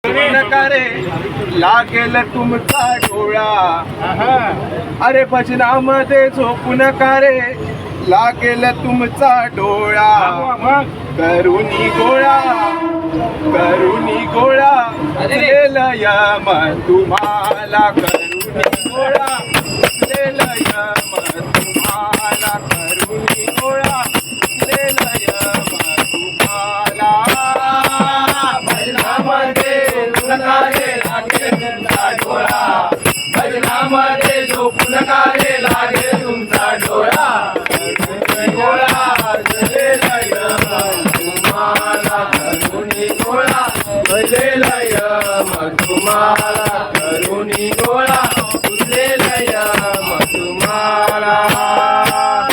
नका रे लागेल तुमचा डोळा. अरे भजनामध्ये झोपू नका रे लागेल तुमचा डोळा. करुणी गोळा उचलेल यम तुम्हाला. करुणी गोळा उचलेल यम तुम्हाला. करुणी गोळा उचलेल यम तुम्हाला. भजनामध्ये नका रे लागेल तुमचा डोळा. भजनामध्ये झोपू नका रे लागेल तुमचा डोळा. गोळा उचलेल यम तुम्हाला. करुणी गोळा उचलेल यम तुम्हाला. करुणी गोळा उचलेल यम तुम्हाला.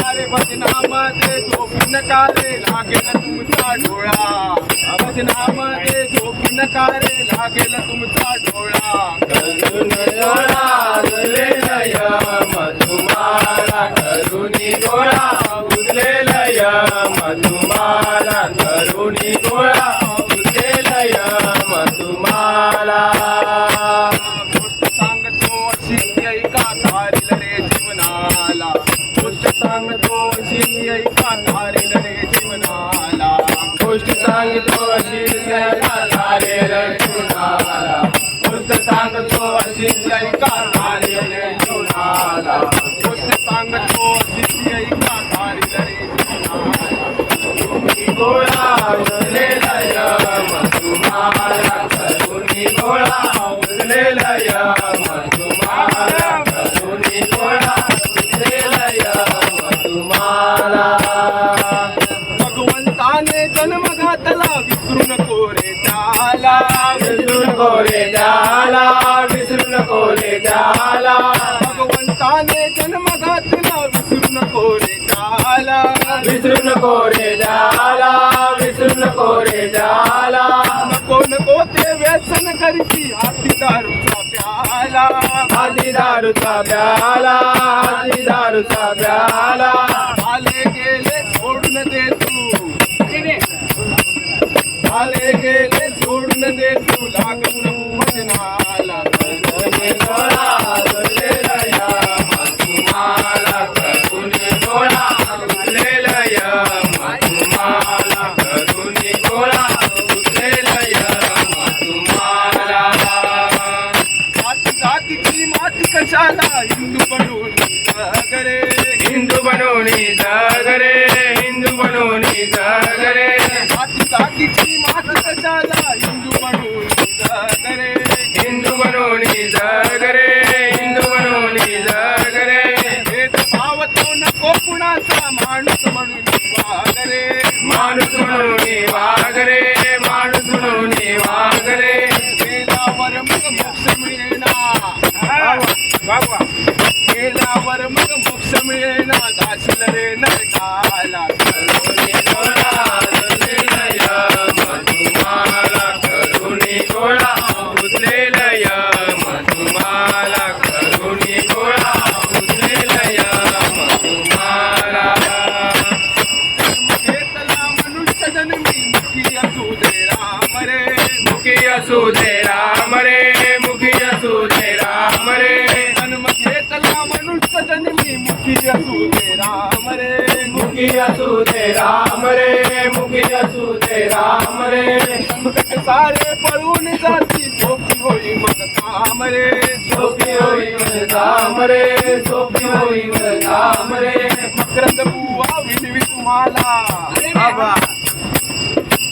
अरे भजनामध्ये झोपू नका रे लागेल तुमचा डोळा. भजनामध्ये झोपू नका रे लागेल तुमचा डोळा. करुणी गोळा उचलेल यम तुम्हाला. करुणी गोळा उचलेल यम तुम्हाला. करुणी गोळा उचलेल यम तुम्हाला. गोष्ट सांगतो अशी ऐका तारील रे जीवनाला. गोष्ट सांगतो अशी ऐका तारील रे जीवनाला. गोष्ट सांगतो अशी ऐका तारील रे जीवनाला. गोष्ट सांगतो अशी ऐका तारील रे जीवनाला. गोष्ट सांगतो अशी ऐका तारील रे जीवनाला. गोळा उचलेल यम तुम्हाला. करुणी गोळा उचलेल यम तुम्हाला. करुणी गोळा उचलेल यम तुम्हाला. भगवंताने जन्म घातला विसरू नको रे त्याला. विसरू नको रे त्याला. विसरू नको रे त्याला. भगवंताने जन्म घातला विसरू नको रे त्याला. विसरू नको रे त्याला. विसरू नको रे त्याला. नको नको ते व्यसन करती हाती दारूचा प्याला. हाती दारूचा प्याला. हाती दारूचा प्याला. आले गेले सोडून दे तू. आले गेले सोडून दे तू लागू भजनाला. करुणी गोळा उचलेल यम तुम्हाला. करुणी गोळा उचलेल यम तुम्हाला. करुणी गोळा उचलेल यम तुम्हाला. जाती जातीची माती कशाला हिंदू बनवून जग रे. हिंदू बनवून जग रे. हिंदू बनवून जग रे. जाती जातीची माती कशाला हिंदू बनवून जग रे. हिंदू बनवून जग रे. हिंदू बनवून जग रे. भेदभाव तो नको कुणाचा माणूस म्हणून वाग रे. माणूस म्हणून वाग रे. माणूस म्हणून वाग रे. गेल्यावर मग मोक्ष मिळेना. गेल्यावर मग मोक्ष मिळेना. जाशील रे नरकाला. करुणी गोळा उचलेल यम तुम्हाला. करुणी गोळा उचलेल यम तुम्हाला. करुणी गोळा उचलेल यम तुम्हाला. घेतला मनुष्य जन्मी मुखी असू दे राम रे. मुखी असू दे राम रे. मुखी असू दे राम रे. जन्म घेतला मनुष्य जन्मी मुखी असू दे राम रे. मुखी असू दे राम रे. मुखी असू दे राम रे. संकट सारे पळून जाती सोपी होई मग काम रे. सोपी होई मग काम रे. सोपी होई मग काम रे. मकरंद बुवा विनवी तुम्हाला.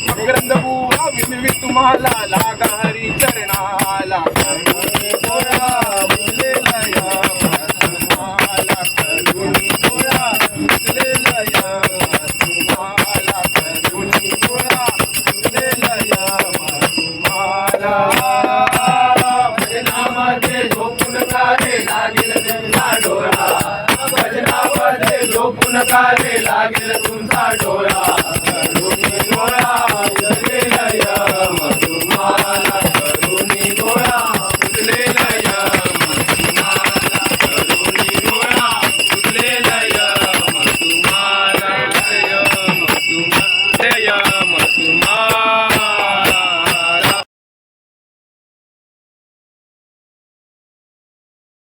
मकरंद बुवा विनवी तुम्हाला. लागा हरी चरणाला. करुणी गोळा उचलेल यम